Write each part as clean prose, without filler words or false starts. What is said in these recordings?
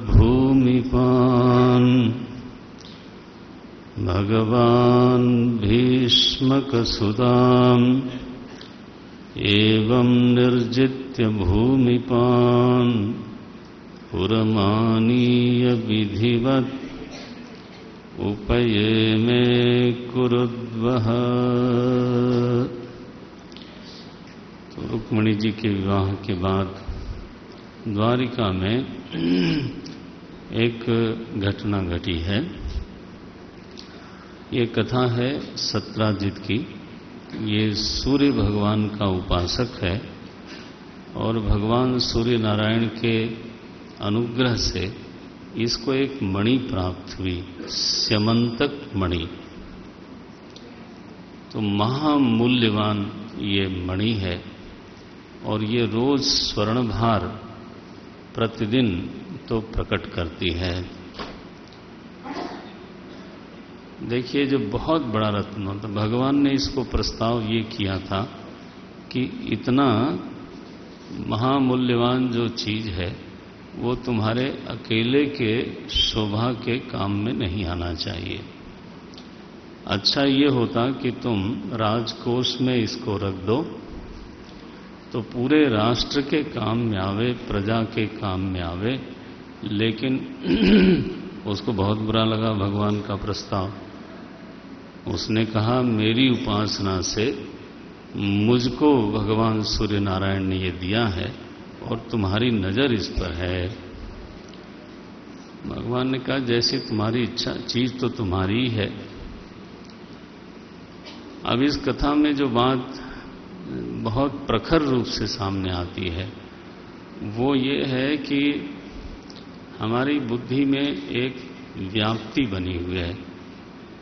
भूमिपान् भगवान् भीष्मकसुताम् एवं निर्जित्य भूमिपान् पुरमानीय विधिवत् उपयेमे कुरुद्वः। तो रुक्मिणी जी के विवाह के बाद द्वारिका में एक घटना घटी है। ये कथा है सत्राजित की। ये सूर्य भगवान का उपासक है और भगवान सूर्य नारायण के अनुग्रह से इसको एक मणि प्राप्त हुई, स्यमंतक मणि। तो महामूल्यवान ये मणि है और ये रोज स्वर्णभार प्रतिदिन तो प्रकट करती है। देखिए, जो बहुत बड़ा रत्न होता, भगवान ने इसको प्रस्ताव ये किया था कि इतना महामूल्यवान जो चीज है वो तुम्हारे अकेले के शोभा के काम में नहीं आना चाहिए। अच्छा ये होता कि तुम राजकोष में इसको रख दो तो पूरे राष्ट्र के काम में आवे, प्रजा के काम में आवे। लेकिन उसको बहुत बुरा लगा भगवान का प्रस्ताव। उसने कहा, मेरी उपासना से मुझको भगवान सूर्य नारायण ने ये दिया है और तुम्हारी नजर इस पर है। भगवान ने कहा, जैसी तुम्हारी इच्छा, चीज तो तुम्हारी ही है। अब इस कथा में जो बात बहुत प्रखर रूप से सामने आती है वो ये है कि हमारी बुद्धि में एक व्याप्ति बनी हुई है,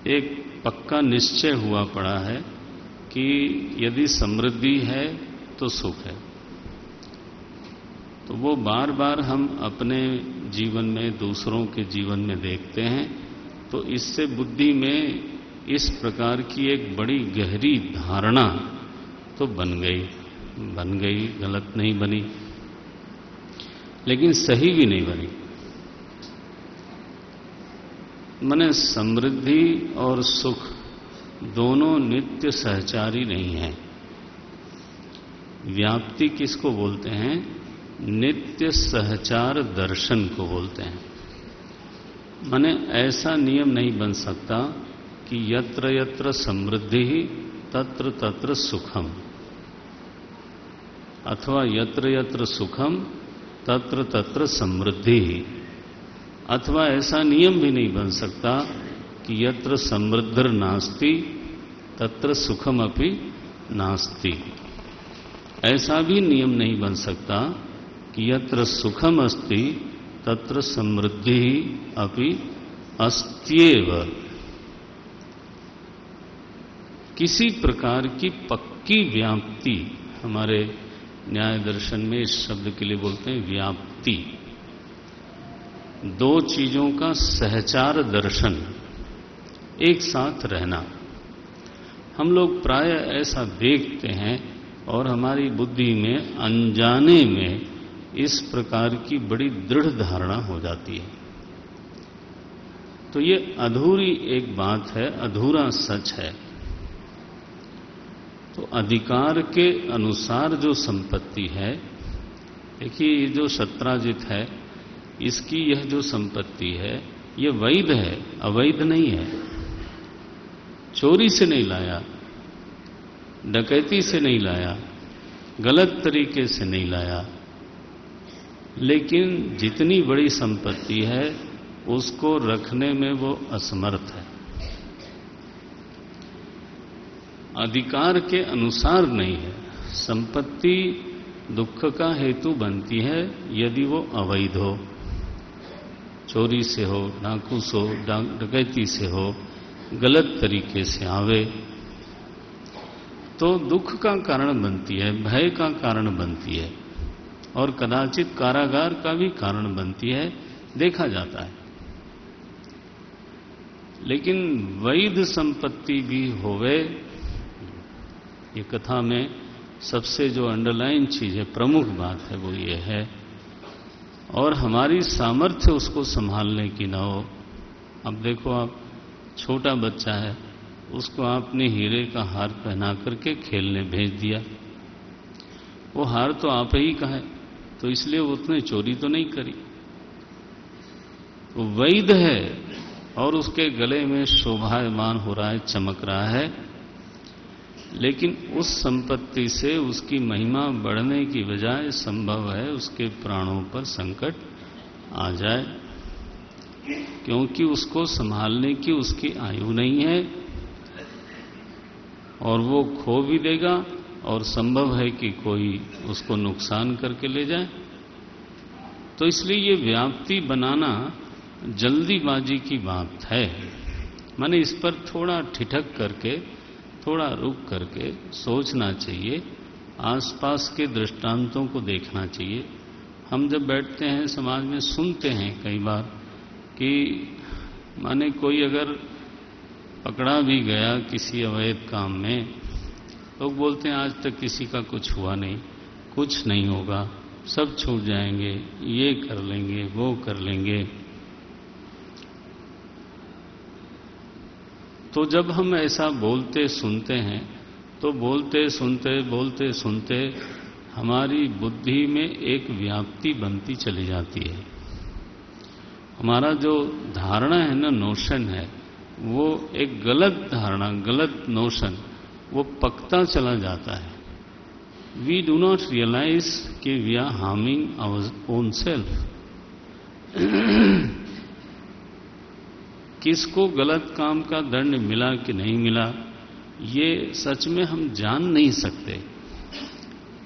एक पक्का निश्चय हुआ पड़ा है कि यदि समृद्धि है तो सुख है। तो वो बार बार हम अपने जीवन में, दूसरों के जीवन में देखते हैं। तो इससे बुद्धि में इस प्रकार की एक बड़ी गहरी धारणा तो बन गई, गलत नहीं बनी लेकिन सही भी नहीं बनी। माने समृद्धि और सुख दोनों नित्य सहचारी नहीं हैं। व्याप्ति किसको बोलते हैं? नित्य सहचार दर्शन को बोलते हैं। माने ऐसा नियम नहीं बन सकता कि यत्र यत्र समृद्धि तत्र तत्र सुखम, अथवा यत्र यत्र सुखम तत्र तत्र समृद्धि, अथवा ऐसा नियम भी नहीं बन सकता कि यत्र समृद्धिर नास्ति तत्र सुखम अपि नास्ति। ऐसा भी नियम नहीं बन सकता कि यत्र सुखम अस्ति तत्र समृद्धि अपि अस्त्येव। किसी प्रकार की पक्की व्याप्ति, हमारे न्याय दर्शन में इस शब्द के लिए बोलते हैं व्याप्ति। दो चीजों का सहचार दर्शन, एक साथ रहना। हम लोग प्राय ऐसा देखते हैं और हमारी बुद्धि में अनजाने में इस प्रकार की बड़ी दृढ़ धारणा हो जाती है। तो ये अधूरी एक बात है, अधूरा सच है। तो अधिकार के अनुसार जो संपत्ति है, देखिए ये जो सत्राजित है इसकी यह जो संपत्ति है ये वैध है, अवैध नहीं है। चोरी से नहीं लाया, डकैती से नहीं लाया, गलत तरीके से नहीं लाया, लेकिन जितनी बड़ी संपत्ति है उसको रखने में वो असमर्थ है। अधिकार के अनुसार नहीं है। संपत्ति दुख का हेतु बनती है यदि वो अवैध हो, चोरी से हो, डाकू से हो, डकैती से हो, गलत तरीके से आवे तो दुख का कारण बनती है, भय का कारण बनती है और कदाचित कारागार का भी कारण बनती है, देखा जाता है। लेकिन वैध संपत्ति भी होवे, ये कथा में सबसे जो अंडरलाइन चीज है, प्रमुख बात है, वो ये है और हमारी सामर्थ्य उसको संभालने की ना हो। अब देखो, आप छोटा बच्चा है, उसको आपने हीरे का हार पहना करके खेलने भेज दिया। वो हार तो आप ही का है, तो इसलिए उसने चोरी तो नहीं करी, वो वैध है और उसके गले में शोभायमान हो रहा है, चमक रहा है। लेकिन उस संपत्ति से उसकी महिमा बढ़ने की बजाय संभव है उसके प्राणों पर संकट आ जाए, क्योंकि उसको संभालने की उसकी आयु नहीं है और वो खो भी देगा और संभव है कि कोई उसको नुकसान करके ले जाए। तो इसलिए ये व्याप्ति बनाना जल्दीबाजी की बात है। माने इस पर थोड़ा ठिठक करके, थोड़ा रुक करके सोचना चाहिए, आसपास के दृष्टांतों को देखना चाहिए। हम जब बैठते हैं समाज में सुनते हैं कई बार कि माने कोई अगर पकड़ा भी गया किसी अवैध काम में, लोग बोलते हैं आज तक किसी का कुछ हुआ नहीं, कुछ नहीं होगा, सब छूट जाएंगे, ये कर लेंगे, वो कर लेंगे। तो जब हम ऐसा बोलते सुनते हैं तो बोलते सुनते हमारी बुद्धि में एक व्याप्ति बनती चली जाती है। हमारा जो धारणा है ना, नोशन है, वो एक गलत धारणा, गलत नोशन, वो पकता चला जाता है। वी डू नॉट रियलाइज कि we are harming our own self. किसको गलत काम का दंड मिला कि नहीं मिला, ये सच में हम जान नहीं सकते।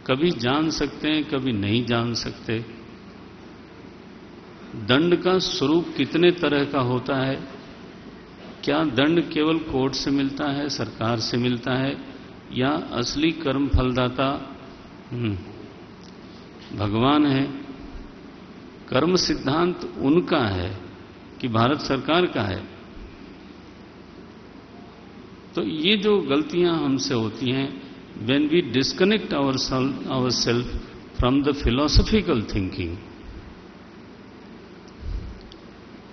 कभी जान सकते हैं, कभी नहीं जान सकते। दंड का स्वरूप कितने तरह का होता है? क्या दंड केवल कोर्ट से मिलता है, सरकार से मिलता है, या असली कर्म फलदाता भगवान है? कर्म सिद्धांत उनका है कि भारत सरकार का है? तो ये जो गलतियां हमसे होती हैं, when we disconnect ourselves from the philosophical thinking,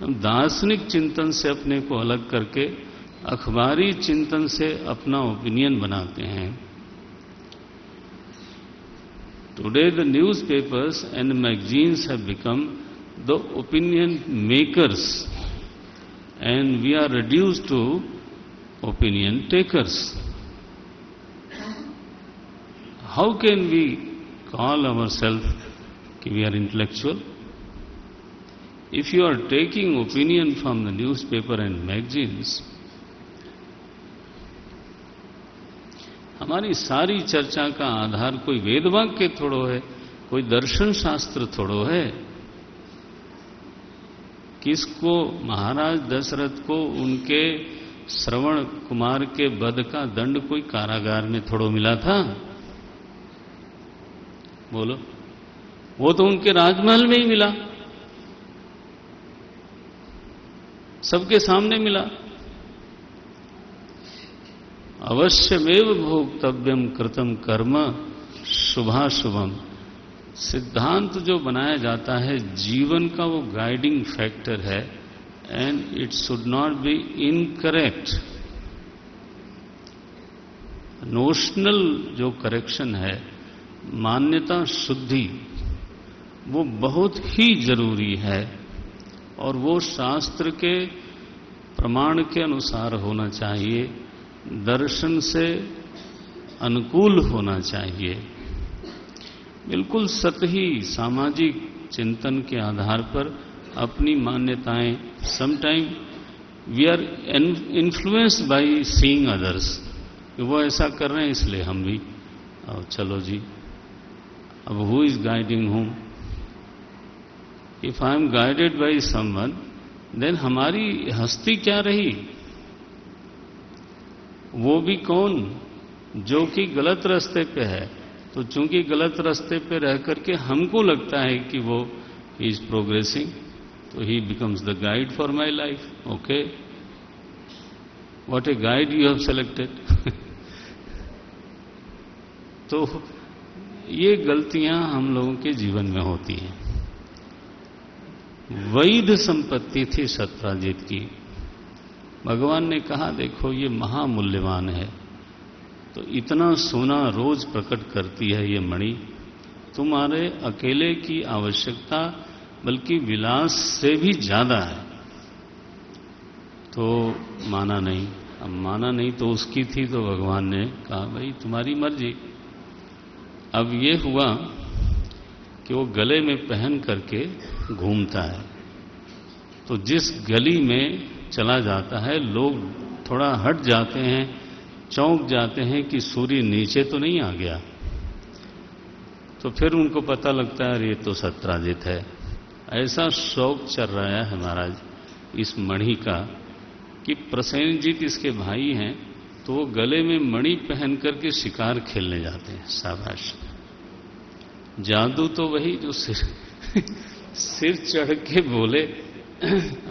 हम दार्शनिक चिंतन से अपने को अलग करके अखबारी चिंतन से अपना ओपिनियन बनाते हैं। Today the newspapers and magazines have become the opinion makers and we are reduced to opinion takers. How can we call ourselves कि we are intellectual? If you are taking opinion from the newspaper and magazines, हमारी सारी चर्चा का आधार कोई वेद वाक्य थोड़ो है, कोई दर्शन शास्त्र थोड़ो है। किसको? महाराज दशरथ को उनके श्रवण कुमार के वध का दंड कोई कारागार में थोड़ो मिला था? बोलो, वो तो उनके राजमहल में ही मिला, सबके सामने मिला। अवश्यमेव भोक्तव्यम कृतम कर्म शुभाशुभम। सिद्धांत जो बनाया जाता है जीवन का, वो गाइडिंग फैक्टर है and it should not be incorrect. Notional जो करेक्शन है, मान्यता शुद्धि, वो बहुत ही जरूरी है और वो शास्त्र के प्रमाण के अनुसार होना चाहिए, दर्शन से अनुकूल होना चाहिए। बिल्कुल सतही सामाजिक चिंतन के आधार पर अपनी मान्यताएं, sometime we are influenced by seeing others, वो ऐसा कर रहे हैं इसलिए हम भी, और चलो जी, अब who is guiding whom? If I am guided by someone, then हमारी हस्ती क्या रही? वो भी कौन? जो कि गलत रास्ते पे है। तो चूंकि गलत रास्ते पे रह करके हमको लगता है कि वो इज प्रोग्रेसिंग, तो ही becomes the guide for my life. Okay, what a guide you have selected. तो ये गलतियां हम लोगों के जीवन में होती हैं। वैध संपत्ति थी सत्राजित की। भगवान ने कहा देखो ये महामूल्यवान है, तो इतना सोना रोज प्रकट करती है ये मणि, तुम्हारे अकेले की आवश्यकता बल्कि विलास से भी ज्यादा है। तो माना नहीं। अब माना नहीं तो उसकी थी, तो भगवान ने कहा भाई तुम्हारी मर्जी। अब ये हुआ कि वो गले में पहन करके घूमता है, तो जिस गली में चला जाता है लोग थोड़ा हट जाते हैं, चौंक जाते हैं कि सूर्य नीचे तो नहीं आ गया। तो फिर उनको पता लगता है ये तो सत्राजित है। ऐसा शौक चल रहा है महाराज इस मणि का कि प्रसेनजीत इसके भाई हैं, तो वो गले में मणि पहन करके शिकार खेलने जाते हैं। शाबाश, जादू तो वही जो सिर चढ़ के बोले।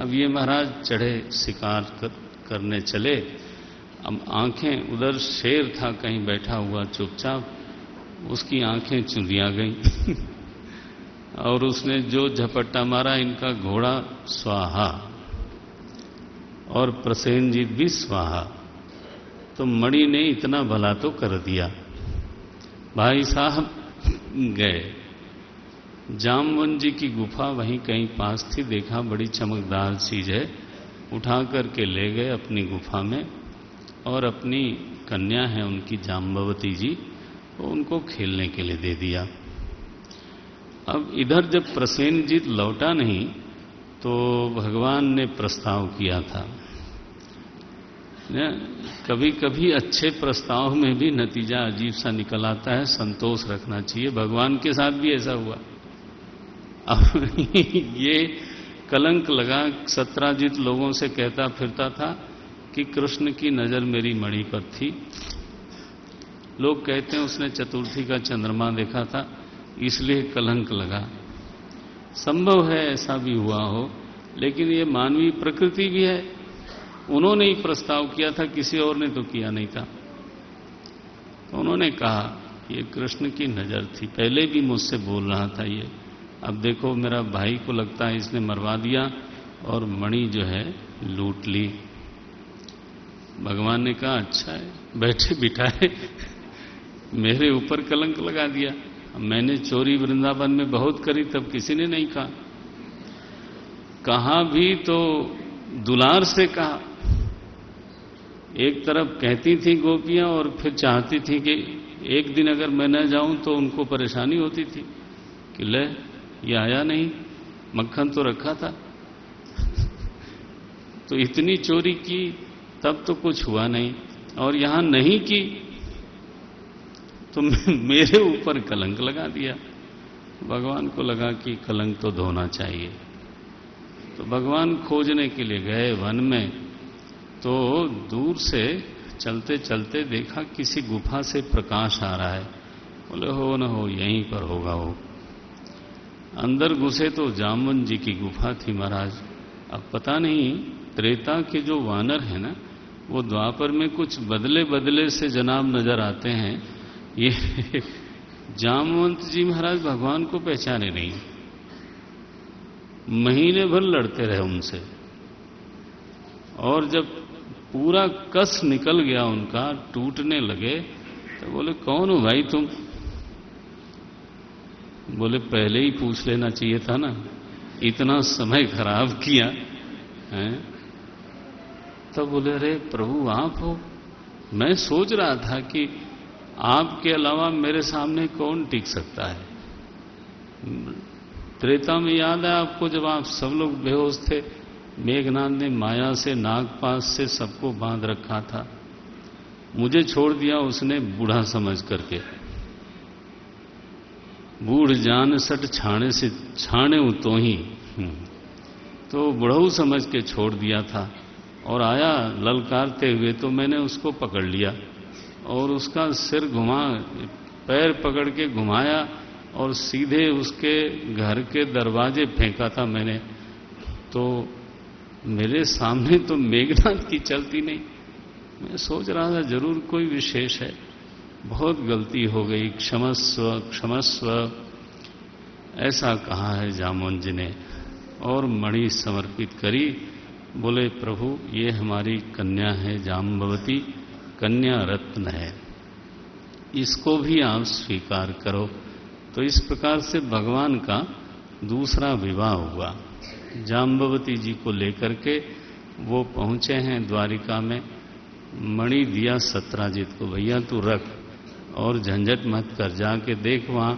अब ये महाराज चढ़े शिकार करने चले। अब आंखें, उधर शेर था कहीं बैठा हुआ चुपचाप, उसकी आंखें चुंधिया गईं और उसने जो झपट्टा मारा, इनका घोड़ा स्वाहा और प्रसेनजीत भी स्वाहा। तो मणि ने इतना भला तो कर दिया। भाई साहब गए, जामवन जी की गुफा वहीं कहीं पास थी, देखा बड़ी चमकदार चीज है, उठा करके ले गए अपनी गुफा में और अपनी कन्या है उनकी जाम्बवती जी, तो उनको खेलने के लिए दे दिया। अब इधर जब प्रसेनजीत लौटा नहीं तो भगवान ने प्रस्ताव किया था। कभी कभी अच्छे प्रस्ताव में भी नतीजा अजीब सा निकल आता है, संतोष रखना चाहिए। भगवान के साथ भी ऐसा हुआ। अब ये कलंक लगा, सत्राजित लोगों से कहता फिरता था कि कृष्ण की नजर मेरी मणि पर थी। लोग कहते हैं उसने चतुर्थी का चंद्रमा देखा था इसलिए कलंक लगा। संभव है ऐसा भी हुआ हो, लेकिन ये मानवीय प्रकृति भी है। उन्होंने ही प्रस्ताव किया था, किसी और ने तो किया नहीं था। तो उन्होंने कहा ये कृष्ण की नजर थी, पहले भी मुझसे बोल रहा था ये। अब देखो मेरा भाई को लगता है इसने मरवा दिया और मणि जो है लूट ली। भगवान ने कहा अच्छा है, बैठे बिठाए मेरे ऊपर कलंक लगा दिया। मैंने चोरी वृंदावन में बहुत करी, तब किसी ने नहीं कहा। कहा भी तो दुलार से कहा। एक तरफ कहती थी गोपियां और फिर चाहती थी कि एक दिन अगर मैं न जाऊं तो उनको परेशानी होती थी कि ले ये आया नहीं, मक्खन तो रखा था। तो इतनी चोरी की तब तो कुछ हुआ नहीं, और यहां नहीं की तो मेरे ऊपर कलंक लगा दिया। भगवान को लगा कि कलंक तो धोना चाहिए। तो भगवान खोजने के लिए गए वन में, तो दूर से चलते चलते देखा किसी गुफा से प्रकाश आ रहा है। बोले हो न हो यहीं पर होगा वो। अंदर घुसे तो जामवन जी की गुफा थी महाराज। अब पता नहीं त्रेता के जो वानर है ना, वो द्वापर में कुछ बदले बदले से जनाब नजर आते हैं। ये जामवंत जी महाराज भगवान को पहचाने नहीं, महीने भर लड़ते रहे उनसे, और जब पूरा कस निकल गया उनका, टूटने लगे, तो बोले कौन हो भाई तुम? बोले पहले ही पूछ लेना चाहिए था ना, इतना समय खराब किया है। तब बोले अरे प्रभु आप हो। मैं सोच रहा था कि आपके अलावा मेरे सामने कौन टिक सकता है। त्रेता में याद है आपको, जब आप सब लोग बेहोश थे, मेघनाथ ने माया से नागपाश से सबको बांध रखा था, मुझे छोड़ दिया उसने बूढ़ा समझ करके। बूढ़ जान सट छाने से छाने तो ही, तो बुढ़ऊ समझ के छोड़ दिया था। और आया ललकारते हुए, तो मैंने उसको पकड़ लिया और उसका सिर घुमा, पैर पकड़ के घुमाया और सीधे उसके घर के दरवाजे फेंका था मैंने। तो मेरे सामने तो मेघनाथ की चलती नहीं। मैं सोच रहा था जरूर कोई विशेष है, बहुत गलती हो गई, क्षमस्व क्षमस्व, ऐसा कहा है जामवन जी ने। और मणि समर्पित करी। बोले प्रभु ये हमारी कन्या है जाम्बवती, कन्या रत्न है, इसको भी आप स्वीकार करो। तो इस प्रकार से भगवान का दूसरा विवाह हुआ। जाम्बवती जी को लेकर के वो पहुंचे हैं द्वारिका में। मणि दिया सत्राजित को, भैया तू रख और झंझट मत कर, जाके देख वहां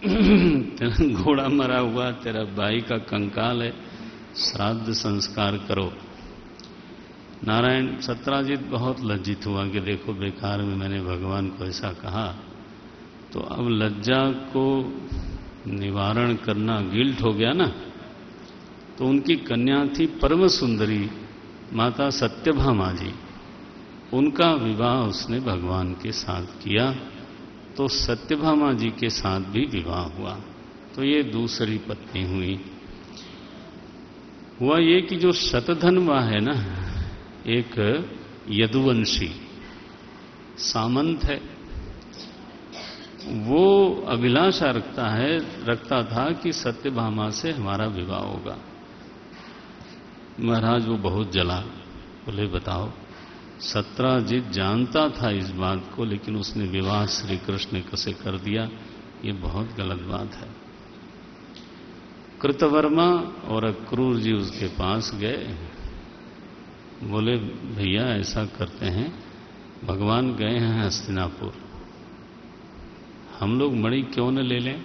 तेरा घोड़ा मरा हुआ, तेरा भाई का कंकाल है, श्राद्ध संस्कार करो। नारायण सत्राजित बहुत लज्जित हुआ कि देखो बेकार में मैंने भगवान को ऐसा कहा। तो अब लज्जा को निवारण करना गिल्ट हो गया ना। तो उनकी कन्या थी परम सुंदरी माता सत्यभामा जी, उनका विवाह उसने भगवान के साथ किया। तो सत्यभामा जी के साथ भी विवाह हुआ। तो ये दूसरी पत्नी हुई। हुआ ये कि जो शतधन्वा है ना, एक यदुवंशी सामंत है, वो अभिलाषा रखता था कि सत्यभामा से हमारा विवाह होगा। महाराज वो बहुत जला। बोले बताओ, सत्राजित जानता था इस बात को, लेकिन उसने विवाह श्री कृष्ण से कर दिया, ये बहुत गलत बात है। कृतवर्मा और अक्रूर जी उसके पास गए। बोले भैया ऐसा करते हैं, भगवान गए हैं हस्तिनापुर, हम लोग मणि क्यों न ले लें?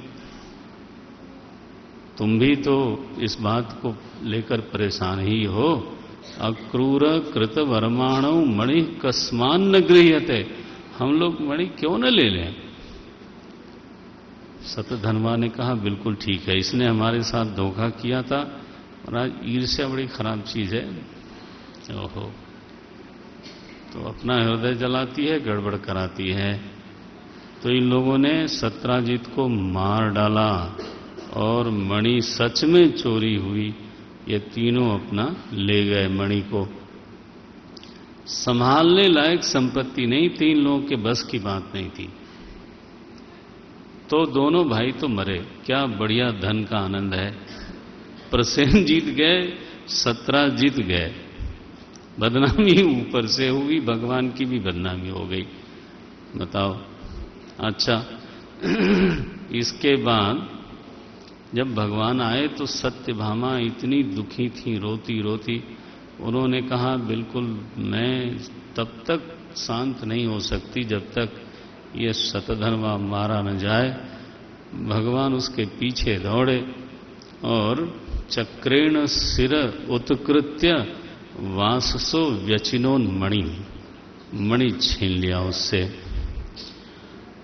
तुम भी तो इस बात को लेकर परेशान ही हो। अक्रूर कृत वर्माणो मणि कस्मान न गृह्यते, हम लोग मणि क्यों न ले लें? सतधन्वा ने कहा बिल्कुल ठीक है, इसने हमारे साथ धोखा किया था और आज ईर्ष्या बड़ी खराब चीज है। ओहो, तो अपना हृदय जलाती है, गड़बड़ कराती है। तो इन लोगों ने सत्राजित को मार डाला और मणि सच में चोरी हुई। ये तीनों अपना ले गए मणि को। संभालने लायक संपत्ति नहीं थी, इन लोगों के बस की बात नहीं थी। तो दोनों भाई तो मरे। क्या बढ़िया धन का आनंद है। प्रसेन जीत गए, सत्रा जीत गए। बदनामी ऊपर से हुई, भगवान की भी बदनामी हो गई। बताओ। अच्छा इसके बाद जब भगवान आए तो सत्यभामा इतनी दुखी थी, रोती रोती। उन्होंने कहा बिल्कुल मैं तब तक शांत नहीं हो सकती जब तक ये शतधन्वा मारा न जाए। भगवान उसके पीछे दौड़े और चक्रेण सिर उत्कृत्य वाससो व्यचिनोन्मणि, मणि छीन लिया उससे।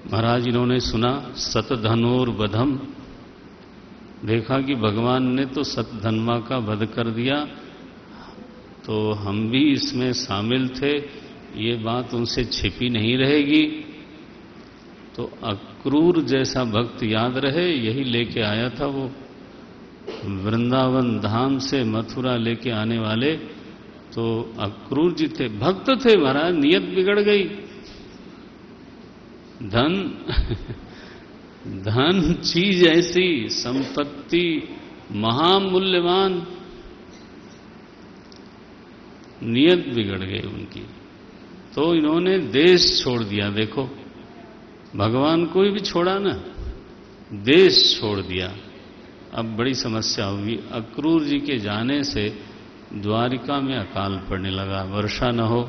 महाराज इन्होंने सुना शतधनोर्वधम, देखा कि भगवान ने तो शतधन्वा का वध कर दिया, तो हम भी इसमें शामिल थे, ये बात उनसे छिपी नहीं रहेगी। तो अक्रूर जैसा भक्त याद रहे, यही लेके आया था वो वृंदावन धाम से मथुरा लेके आने वाले। तो अक्रूर जी थे, भक्त थे महाराज, नियत बिगड़ गई। धन चीज ऐसी, संपत्ति महामूल्यवान, नियत बिगड़ गई उनकी। तो इन्होंने देश छोड़ दिया। देखो भगवान को भी छोड़ा ना, देश छोड़ दिया। अब बड़ी समस्या हुई। अक्रूर जी के जाने से द्वारिका में अकाल पड़ने लगा, वर्षा न हो।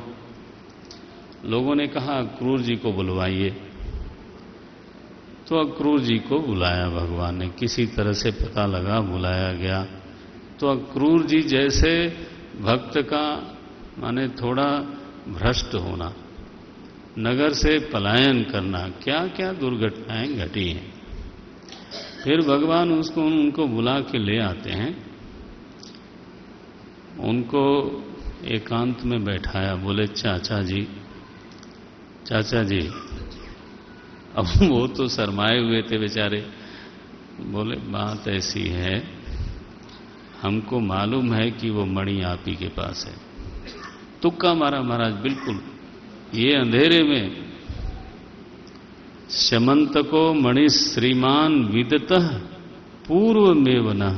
लोगों ने कहा अक्रूर जी को बुलवाइए। तो अक्रूर जी को बुलाया भगवान ने, किसी तरह से पता लगा, बुलाया गया। तो अक्रूर जी जैसे भक्त का माने थोड़ा भ्रष्ट होना, नगर से पलायन करना, क्या क्या दुर्घटनाएं घटी हैं। फिर भगवान उनको बुला के ले आते हैं, उनको एकांत में बैठाया। बोले चाचा जी, चाचा जी। अब वो तो शर्माए हुए थे बेचारे। बोले बात ऐसी है, हमको मालूम है कि वो मणि आप ही के पास है। तुक्का मारा महाराज, बिल्कुल ये अंधेरे में। शमंत को मणि श्रीमान विदतः पूर्वमेव न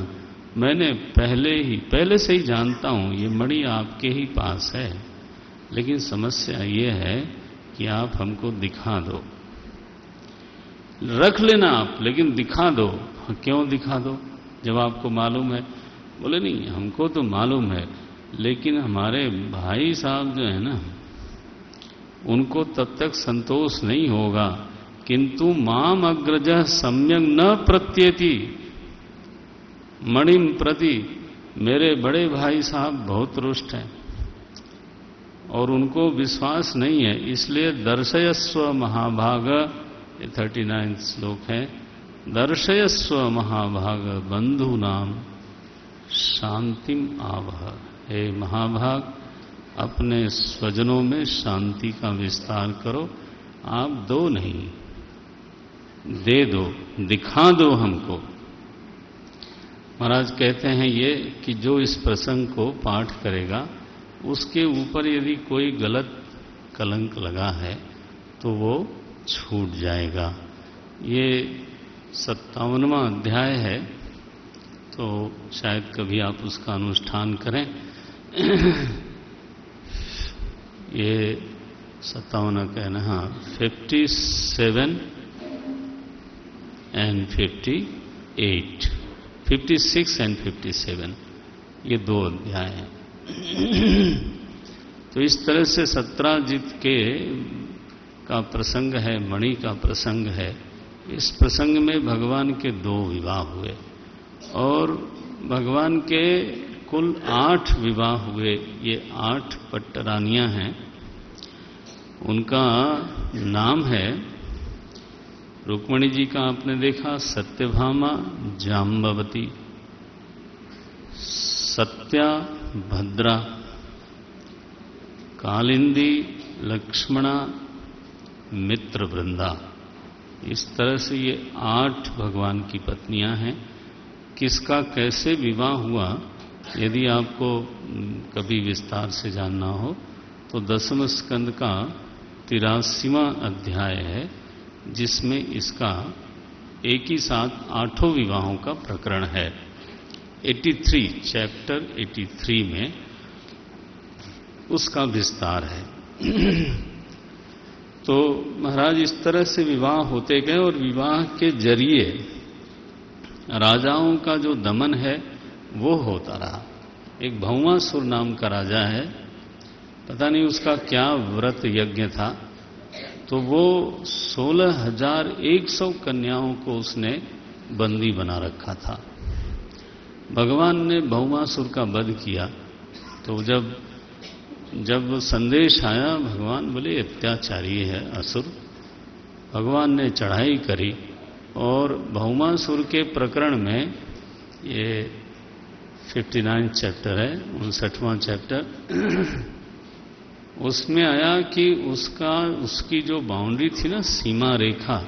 मैंने पहले से ही जानता हूं ये मणि आपके ही पास है, लेकिन समस्या ये है कि आप हमको दिखा दो। रख लेना आप, लेकिन दिखा दो। क्यों दिखा दो जब आपको मालूम है? बोले नहीं, हमको तो मालूम है, लेकिन हमारे भाई साहब जो है ना, उनको तब तक संतोष नहीं होगा। किंतु माम अग्रज सम्यक न प्रत्येति मणिम प्रति, मेरे बड़े भाई साहब बहुत रुष्ट हैं और उनको विश्वास नहीं है, इसलिए दर्शयस्व महाभाग, 39 श्लोक है, दर्शयस्व महाभाग बंधु नाम शांतिम आवह। हे महाभाग, अपने स्वजनों में शांति का विस्तार करो। आप दो नहीं, दे दो, दिखा दो हमको। महाराज कहते हैं ये कि जो इस प्रसंग को पाठ करेगा उसके ऊपर यदि कोई गलत कलंक लगा है तो वो छूट जाएगा। ये 57वां अध्याय है, तो शायद कभी आप उसका अनुष्ठान करें। ये 57 कहना, हाँ, 57 एंड 58, 56 एंड 57, ये 2 अध्याय हैं। तो इस तरह से 17 जित के का प्रसंग है, मणि का प्रसंग है। इस प्रसंग में भगवान के 2 विवाह हुए और भगवान के कुल 8 विवाह हुए। ये 8 पट्टरानियां हैं। उनका नाम है, रुक्मिणी जी का आपने देखा, सत्यभामा, जाम्बवती, सत्या, भद्रा, कालिंदी, लक्ष्मणा, मित्रवृंदा। इस तरह से ये 8 भगवान की पत्नियां हैं। किसका कैसे विवाह हुआ, यदि आपको कभी विस्तार से जानना हो तो 10वें स्कंद का 83वां अध्याय है, जिसमें इसका एक ही साथ 8 विवाहों का प्रकरण है। 83, चैप्टर 83 में उसका विस्तार है। तो महाराज इस तरह से विवाह होते गए और विवाह के जरिए राजाओं का जो दमन है वो होता रहा। एक भौमासुर नाम का राजा है, पता नहीं उसका क्या व्रत यज्ञ था, तो वो 16,100 कन्याओं को उसने बंदी बना रखा था। भगवान ने भौमासुर का वध किया, तो जब संदेश आया, भगवान बोले अत्याचारी है असुर। भगवान ने चढ़ाई करी और भौमासुर के प्रकरण में, ये 59 चैप्टर है, 59वां चैप्टर, उसमें आया कि उसकी जो बाउंड्री थी ना, सीमा रेखा,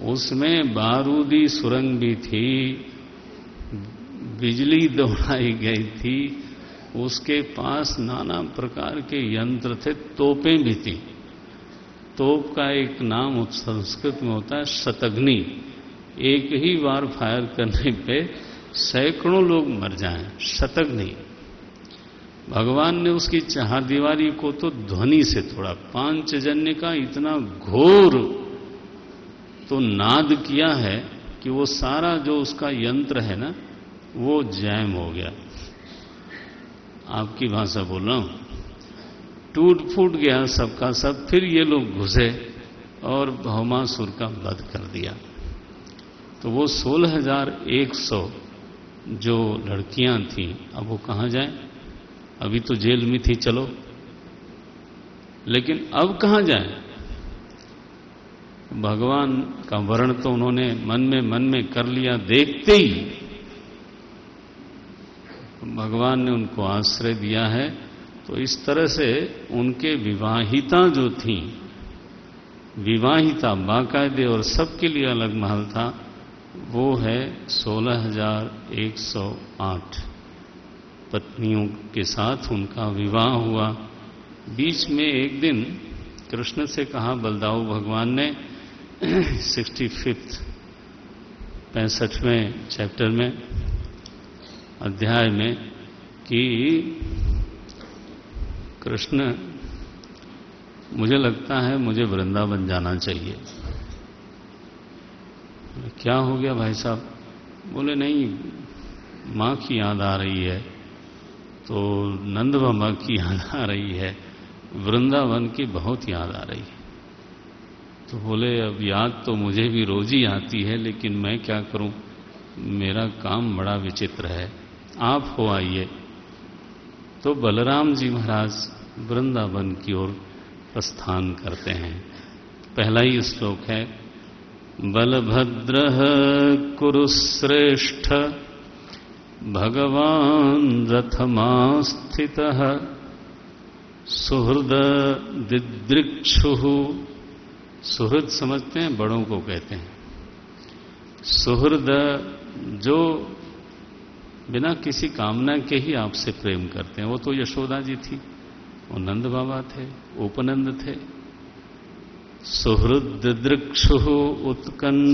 उसमें बारूदी सुरंग भी थी, बिजली दौड़ाई गई थी, उसके पास नाना प्रकार के यंत्र थे, तोपें भी थी। तोप का एक नाम संस्कृत में होता है शतघ्नि। एक ही बार फायर करने पे सैकड़ों लोग मर जाएं, शतघ्नि। भगवान ने उसकी चहारदीवारी को तो ध्वनि से तोड़ा। पांचजन्य का इतना घोर तो नाद किया है कि वो सारा जो उसका यंत्र है ना, वो जैम हो गया। आपकी भाषा बोल रहा हूं, टूट फूट गया सबका सब। फिर ये लोग घुसे और भौमासुर का वध कर दिया। तो वो 16,100 जो लड़कियां थीं, अब वो कहां जाएं? अभी तो जेल में थी, चलो, लेकिन अब कहां जाएं? भगवान का वर्ण तो उन्होंने मन में कर लिया। देखते ही भगवान ने उनको आश्रय दिया है। तो इस तरह से उनके विवाहिता जो थी, विवाहिता बाकायदे और सबके लिए अलग महल था, वो है 16,108 पत्नियों के साथ उनका विवाह हुआ। बीच में एक दिन कृष्ण से कहा बलदाऊ भगवान ने 65वें चैप्टर में अध्याय में कि कृष्ण, मुझे लगता है मुझे वृंदावन जाना चाहिए। क्या हो गया भाई साहब? बोले नहीं, माँ की याद आ रही है, तो नंद बाबा की याद आ रही है, वृंदावन की बहुत याद आ रही है। तो बोले अब याद तो मुझे भी रोज ही आती है, लेकिन मैं क्या करूं, मेरा काम बड़ा विचित्र है, आप हो आइए। तो बलराम जी महाराज वृंदावन की ओर प्रस्थान करते हैं। पहला ही श्लोक है, बलभद्रः कुरुश्रेष्ठ भगवान रथमास्थितः सुहृद दिदृक्षुः। सुहृद समझते हैं, बड़ों को कहते हैं। सुहृद जो बिना किसी कामना के ही आपसे प्रेम करते हैं। वो तो यशोदा जी थी, वो नंद बाबा थे, उपनंद थे। सुहृद दिदृक्षुः उत्कंठ